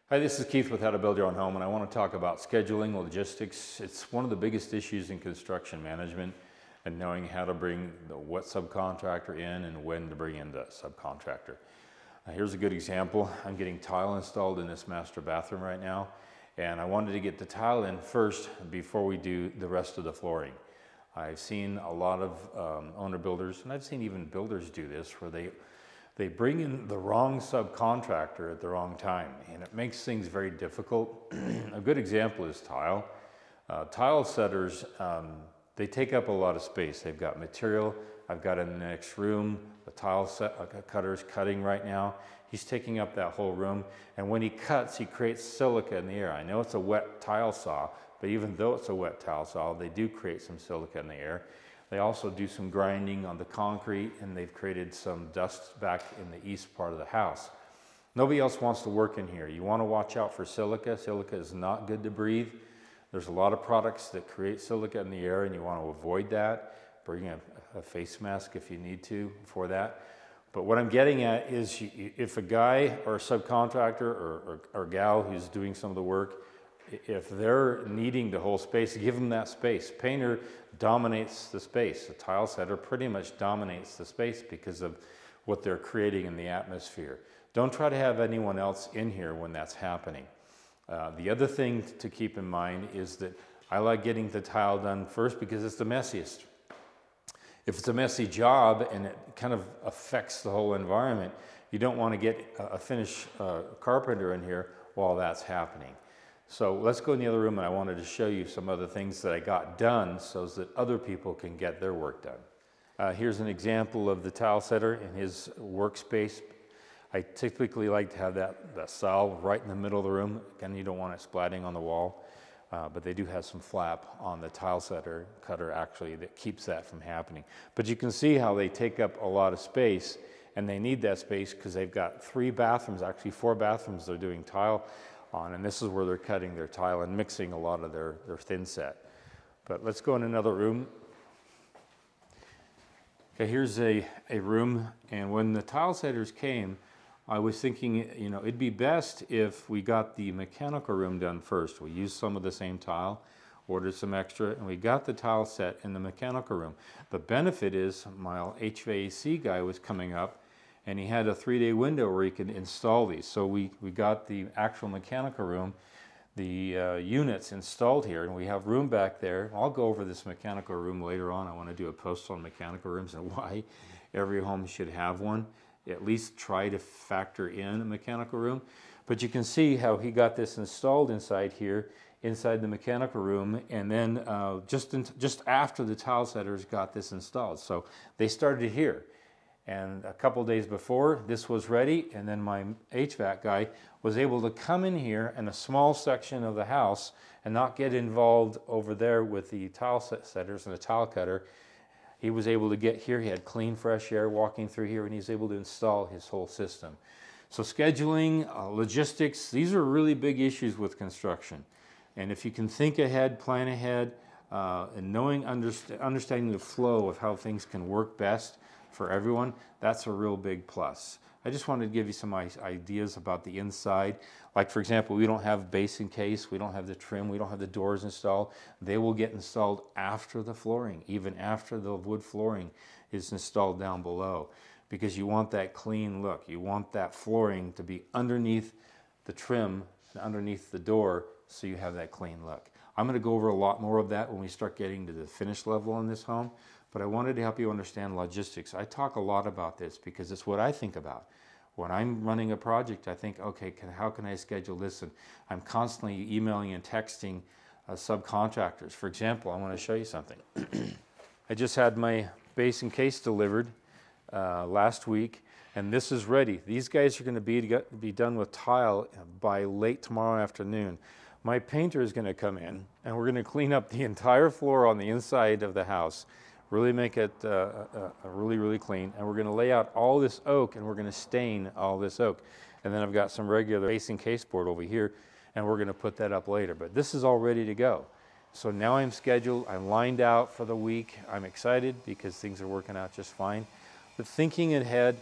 Hi, this is Keith with How to Build Your Own Home, and I want to talk about scheduling, logistics. It's one of the biggest issues in construction management, and knowing how to bring what subcontractor in and when to bring in the subcontractor. Here's a good example. I'm getting tile installed in this master bathroom right now, and I wanted to get the tile in first before we do the rest of the flooring. I've seen a lot of owner builders, and I've seen even builders do this, where they bring in the wrong subcontractor at the wrong time, and it makes things very difficult. A good example is tile. Tile setters, they take up a lot of space. They've got material. I've got in the next room, the tile cutter's cutting right now. He's taking up that whole room, and when he cuts, he creates silica in the air. I know it's a wet tile saw, but even though it's a wet tile saw, they do create some silica in the air. They also do some grinding on the concrete, and they've created some dust back in the east part of the house. Nobody else wants to work in here. You want to watch out for silica. Silica is not good to breathe. There's a lot of products that create silica in the air, and you want to avoid that. Bring a face mask if you need to for that. But what I'm getting at is, if a guy or a subcontractor or gal who's doing some of the work, if they're needing the whole space, give them that space. Painter dominates the space. The tile setter pretty much dominates the space because of what they're creating in the atmosphere. Don't try to have anyone else in here when that's happening. The other thing to keep in mind is that I like getting the tile done first because it's the messiest. If it's a messy job and it kind of affects the whole environment, you don't want to get a finished carpenter in here while that's happening. So let's go in the other room, and I wanted to show you some other things that I got done so that other people can get their work done. Here's an example of the tile setter in his workspace. I typically like to have that saw right in the middle of the room. Again, you don't want it splatting on the wall, but they do have some flap on the tile cutter actually that keeps that from happening. But you can see how they take up a lot of space, and they need that space because they've got 3 bathrooms, actually 4 bathrooms they're doing tile on, and this is where they're cutting their tile and mixing a lot of their thin set. But let's go in another room. Okay, here's a room, and when the tile setters came, I was thinking, you know, it'd be best if we got the mechanical room done first. We used some of the same tile, ordered some extra, and we got the tile set in the mechanical room. The benefit is my HVAC guy was coming up, and he had a 3-day window where he could install these. So we got the actual mechanical room, the units installed here, and we have room back there. I'll go over this mechanical room later on. I want to do a post on mechanical rooms and why every home should have one. At least try to factor in a mechanical room. But you can see how he got this installed inside here, inside the mechanical room, and then just after the tile setters got this installed. So they started here. And a couple days before, this was ready, and then my HVAC guy was able to come in here in a small section of the house and not get involved over there with the tile setters and the tile cutter. He was able to get here. He had clean, fresh air walking through here, and he was able to install his whole system. So scheduling, logistics, these are really big issues with construction. And if you can think ahead, plan ahead, and understanding the flow of how things can work best for everyone, that's a real big plus. I just wanted to give you some ideas about the inside. Like, for example, we don't have Basin Case, we don't have the trim, we don't have the doors installed. They will get installed after the flooring, even after the wood flooring is installed down below, because you want that clean look. You want that flooring to be underneath the trim and underneath the door, so you have that clean look. I'm going to go over a lot more of that when we start getting to the finish level on this home, but I wanted to help you understand logistics. I talk a lot about this because it's what I think about. When I'm running a project, I think, okay, how can I schedule this? And I'm constantly emailing and texting subcontractors. For example, I want to show you something. I just had my Basin Case delivered last week, and this is ready. These guys are going to be done with tile by late tomorrow afternoon. My painter is going to come in, and we're going to clean up the entire floor on the inside of the house. Really make it really, really clean. And we're going to lay out all this oak, and we're going to stain all this oak. And then I've got some regular Basin Case board over here, and we're going to put that up later. But this is all ready to go. So now I'm scheduled. I'm lined out for the week. I'm excited because things are working out just fine. But thinking ahead,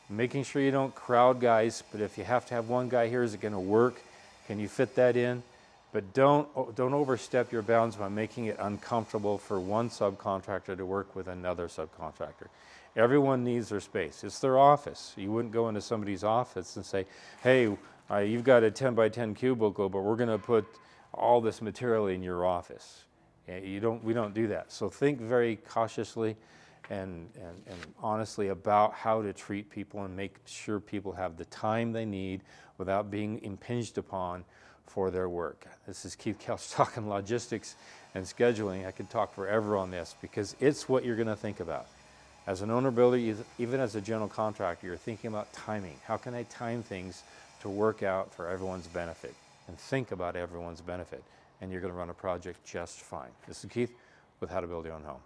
making sure you don't crowd guys. But if you have to have one guy here, is it going to work? Can you fit that in? But don't overstep your bounds by making it uncomfortable for one subcontractor to work with another subcontractor. Everyone needs their space. It's their office. You wouldn't go into somebody's office and say, hey, you've got a 10 by 10 cubicle, but we're going to put all this material in your office. We don't do that. So think very cautiously and honestly about how to treat people and make sure people have the time they need without being impinged upon for their work. This is Keith Couch talking logistics and scheduling. I could talk forever on this because it's what you're going to think about. As an owner builder, even as a general contractor, you're thinking about timing. How can I time things to work out for everyone's benefit? And think about everyone's benefit, and you're going to run a project just fine. This is Keith with How to Build Your Own Home.